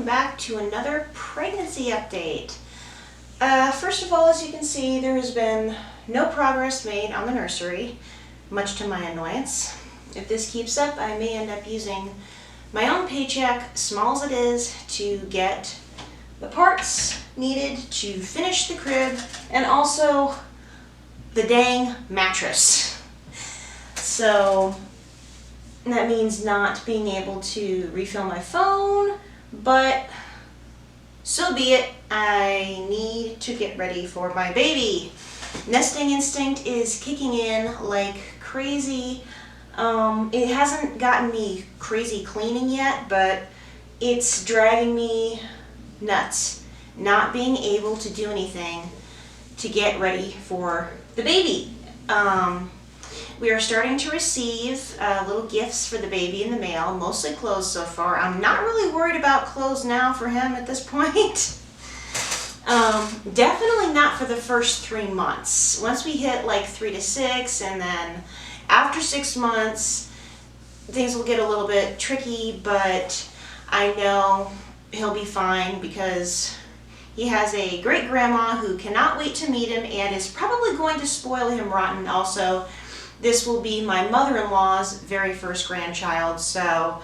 back to another pregnancy update. First of all, as you can see, there has been no progress made on the nursery, much to my annoyance. If this keeps up, I may end up using my own paycheck, small as it is, to get the parts needed to finish the crib and also the dang mattress. So that means not being able to refill my phone, but so be it. I need to get ready for my baby. Nesting instinct is kicking in like crazy. It hasn't gotten me crazy cleaning yet, but it's driving me nuts not being able to do anything to get ready for the baby. We are starting to receive little gifts for the baby in the mail, mostly clothes so far. I'm not really worried about clothes now for him at this point. Definitely not for the first 3 months. Once we hit like 3 to 6, and then after 6 months, things will get a little bit tricky, but I know he'll be fine because he has a great grandma who cannot wait to meet him and is probably going to spoil him rotten also. This will be my mother-in-law's very first grandchild, so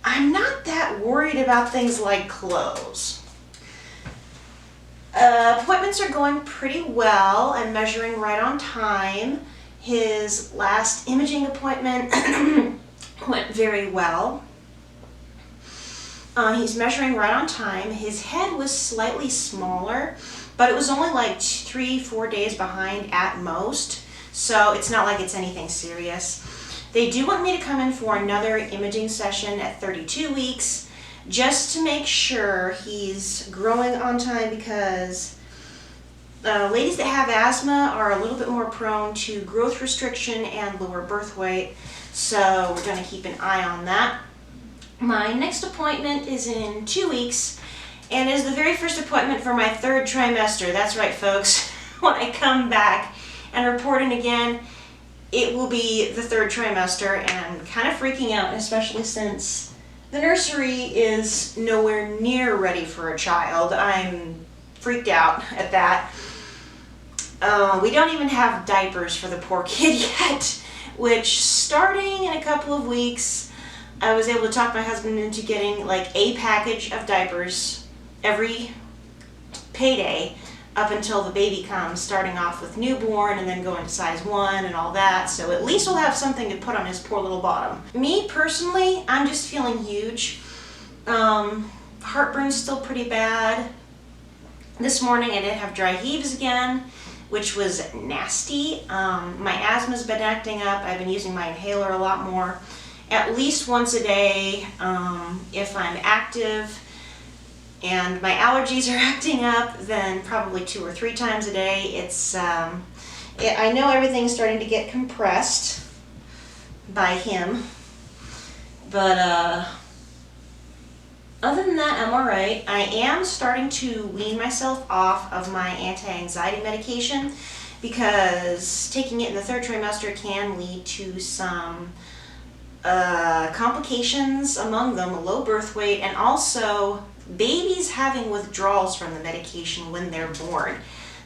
I'm not that worried about things like clothes. Appointments are going pretty well. I'm measuring right on time. His last imaging appointment went very well. He's measuring right on time. His head was slightly smaller, but it was only like 3-4 days behind at most. So it's not like it's anything serious. They do want me to come in for another imaging session at 32 weeks just to make sure he's growing on time, because ladies that have asthma are a little bit more prone to growth restriction and lower birth weight. So we're going to keep an eye on that. My next appointment is in 2 weeks and is the very first appointment for my 3rd trimester. That's right, folks. When I come back and reporting again, it will be the 3rd trimester, and I'm kind of freaking out, especially since the nursery is nowhere near ready for a child. I'm freaked out at that. We don't even have diapers for the poor kid yet, which starting in a couple of weeks, I was able to talk my husband into getting like a package of diapers every payday up until the baby comes, starting off with newborn and then going to size 1 and all that. So at least we'll have something to put on his poor little bottom. Me personally, I'm just feeling huge. Heartburn's still pretty bad. This morning I did have dry heaves again, which was nasty. My asthma's been acting up. I've been using my inhaler a lot more, at least once a day. If I'm active and my allergies are acting up, then probably 2 or 3 times a day. It's I know everything's starting to get compressed by him, but other than that, I'm all right. I am starting to wean myself off of my anti-anxiety medication because taking it in the 3rd trimester can lead to some complications, among them low birth weight, and also babies having withdrawals from the medication when they're born.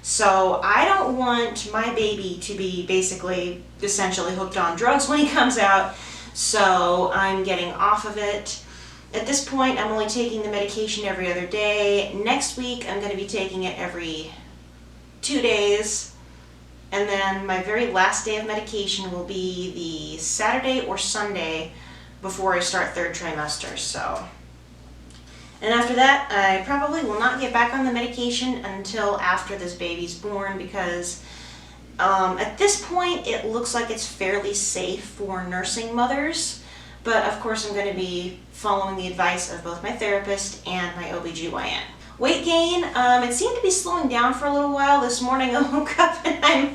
So I don't want my baby to be basically essentially hooked on drugs when he comes out, so I'm getting off of it. At this point, I'm only taking the medication every other day. Next week, I'm going to be taking it every 2 days. And then my very last day of medication will be the Saturday or Sunday before I start 3rd trimester. So, and after that, I probably will not get back on the medication until after this baby's born, because at this point, it looks like it's fairly safe for nursing mothers. But of course, I'm going to be following the advice of both my therapist and my OBGYN. Weight gain, it seemed to be slowing down for a little while. This morning I woke up and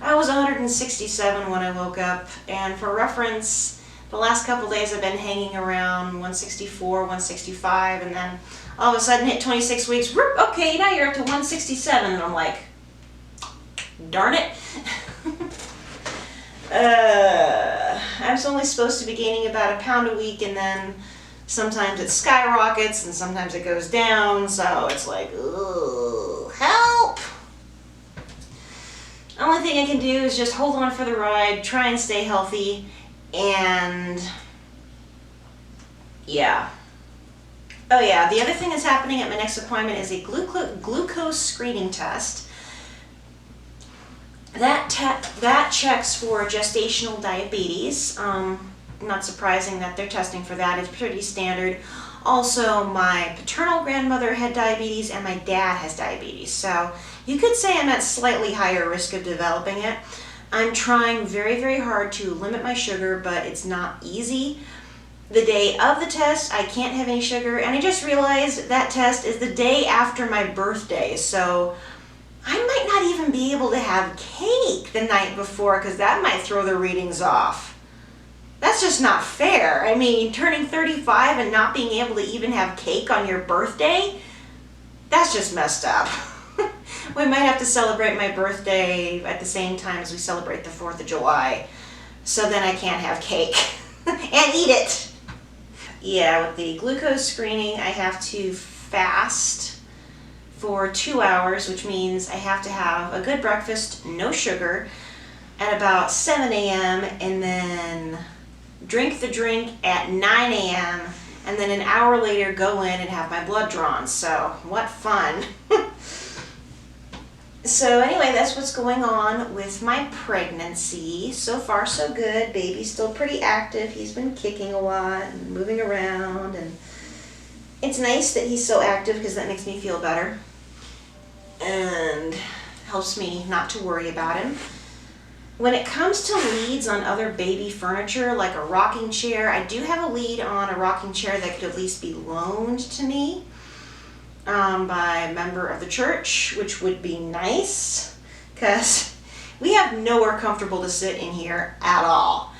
I was 167 when I woke up. And for reference, the last couple days I've been hanging around 164, 165, and then all of a sudden hit 26 weeks, whoop, okay, now you're up to 167. And I'm like, darn it. I'm only supposed to be gaining about 1 pound a week, and then Sometimes it skyrockets and sometimes it goes down, so it's like, ooh, help! The only thing I can do is just hold on for the ride, try and stay healthy, and yeah. Oh yeah, the other thing that's happening at my next appointment is a glucose screening test. That checks for gestational diabetes. Not surprising that they're testing for that. It's pretty standard. Also, my paternal grandmother had diabetes and my dad has diabetes. So you could say I'm at slightly higher risk of developing it. I'm trying very, very hard to limit my sugar, but it's not easy. The day of the test, I can't have any sugar, and I just realized that test is the day after my birthday, so I might not even be able to have cake the night before because that might throw the readings off. That's just not fair. I mean, turning 35 and not being able to even have cake on your birthday, that's just messed up. We might have to celebrate my birthday at the same time as we celebrate the 4th of July, so then I can't have cake and eat it. Yeah, with the glucose screening, I have to fast for 2 hours, which means I have to have a good breakfast, no sugar, at about 7 a.m. and then drink the drink at 9 a.m. and then an hour later go in and have my blood drawn. So, what fun. So anyway, that's what's going on with my pregnancy. So far, so good. Baby's still pretty active. He's been kicking a lot and moving around, and it's nice that he's so active because that makes me feel better and helps me not to worry about him. When it comes to leads on other baby furniture, like a rocking chair, I do have a lead on a rocking chair that could at least be loaned to me by a member of the church, which would be nice because we have nowhere comfortable to sit in here at all.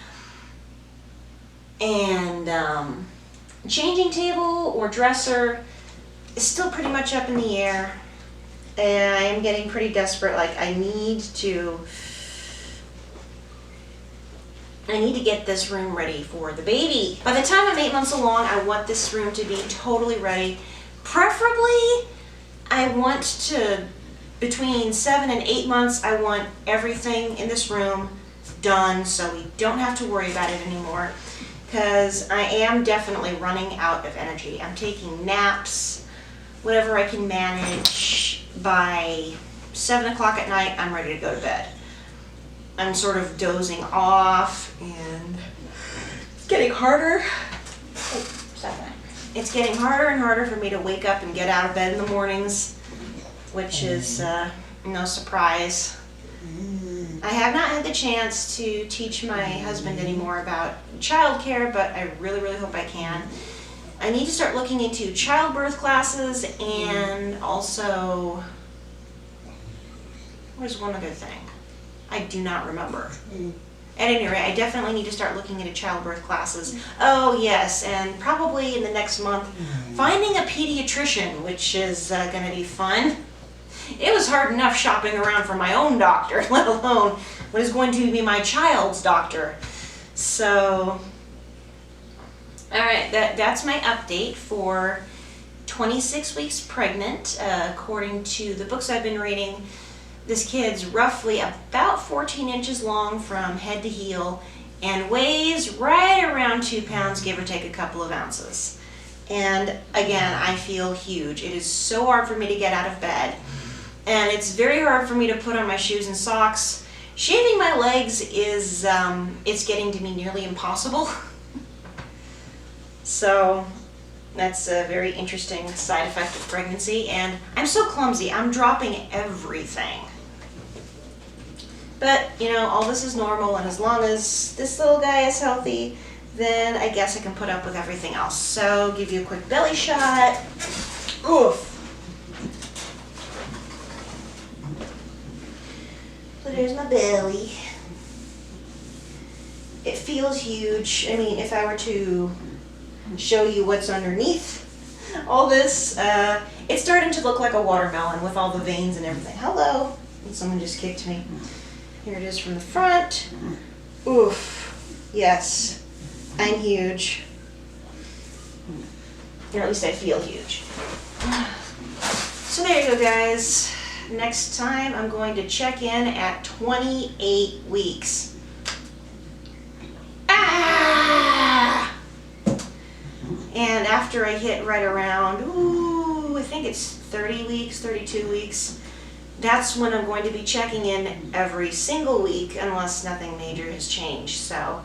And changing table or dresser is still pretty much up in the air, and I am getting pretty desperate. Like, I need to get this room ready for the baby. By the time I'm 8 months along, I want this room to be totally ready. Preferably, I want to, between 7 and 8 months, I want everything in this room done so we don't have to worry about it anymore, because I am definitely running out of energy. I'm taking naps, whatever I can manage. By 7 o'clock at night, I'm ready to go to bed. I'm sort of dozing off, and it's getting harder. Oh, stop that. It's getting harder and harder for me to wake up and get out of bed in the mornings, which is no surprise. I have not had the chance to teach my husband anymore about childcare, but I really, really hope I can. I need to start looking into childbirth classes, and also, there's one other thing. I do not remember. At any rate, I definitely need to start looking into childbirth classes. Oh yes, and probably in the next month, finding a pediatrician, which is going to be fun. It was hard enough shopping around for my own doctor, let alone what is going to be my child's doctor. So, alright, that's my update for 26 weeks pregnant. According to the books I've been reading, this kid's roughly about 14 inches long from head to heel and weighs right around 2 pounds, give or take a couple of ounces. And again, I feel huge. It is so hard for me to get out of bed. And it's very hard for me to put on my shoes and socks. Shaving my legs is, it's getting to be nearly impossible. So that's a very interesting side effect of pregnancy. And I'm so clumsy. I'm dropping everything. But, you know, all this is normal, and as long as this little guy is healthy, then I guess I can put up with everything else. So, give you a quick belly shot. Oof. So there's my belly. It feels huge. I mean, if I were to show you what's underneath all this, it's starting to look like a watermelon with all the veins and everything. Hello. And someone just kicked me. Here it is from the front. Oof. Yes. I'm huge. Or at least I feel huge. So there you go, guys. Next time I'm going to check in at 28 weeks. Ah! And after I hit right around, I think it's 30 weeks, 32 weeks, that's when I'm going to be checking in every single week unless nothing major has changed. So,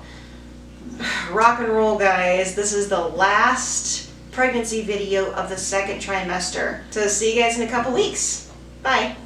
rock and roll, guys. This is the last pregnancy video of the second trimester. So see you guys in a couple weeks. Bye.